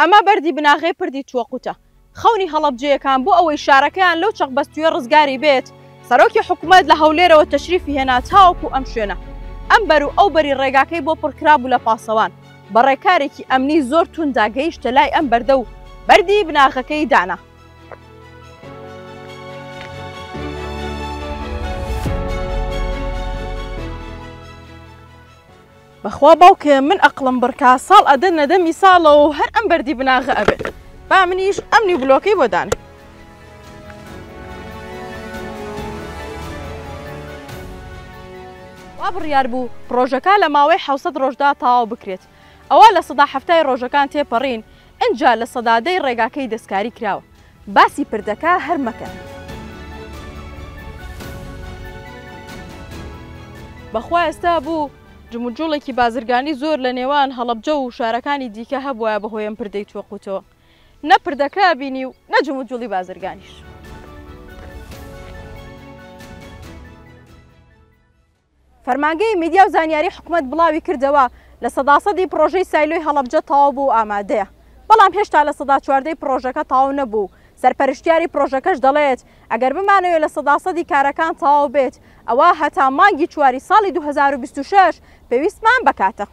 ئەمە بەردی بناغەی پردی چوەقوتە خەونی هەڵەبجەیەکان بۆ ئەوەی شارەکەیان لەو چەقبەستوویە ڕزگاری بێت سەرۆکی حکوومەت لە هەولێرەوە تەشریفی هێنا تاوەکو ئەم شوێنە ئەم بەر و ئەو بەری ڕێگاکەی بۆ پڕکرابوو لە پاسەوان بە ڕێکارێکی ئەمنی زۆر توندا گەیشتە لای ئەم بەردە و بەردی بناغەکەی دانا. بەخوا باوکێ من ئەقڵم بڕکا ساڵ ئەدەن نەدەمی ساڵەوە و هەر ئەم بەردی بناغە ئەبێت با منیش ئەمنی بلۆکەی بۆ دانێ. وا بڕیار بوو پرۆژەکە لە ماوەی 700 ڕۆژدا تەواو بکرێت ئەوە لە سەدا هەفتای ڕۆژەکان تێپەڕین ئەنجا لە سەدادەی ڕێگاکەی دەستکاری کراوە باسی پردەکە هەر مەکەن. بەخوا ئێستا بوو جموجوڵێکی بازرگانی زۆر لە نێوان هەڵەبجە و شارەکانی دیکە هەبووە بەهۆی ئەم پردەی چوەقوتەوە نە پردەکە بینی و نە جموجوڵی بازرگانیش. فەرمانگەی میدیا و زانیاری حکوومەت بڵاوی کردەوە لە سەداسەدی پرۆژەی سایلۆی هەڵەبجە تەواو بوو ئامادەیە بەڵام هێشتا لە سەدا چواردەی پرۆژەکە تەواو نەبوو. سەرپەرشتیاری پرۆژەکەش دەڵێت ئەگەر بمانەوێت لە سەداسەدی کارەکان تەواو بێت ئەوە هەتا مانگی چواری ساڵی 2026 پێویستمان بکاتە.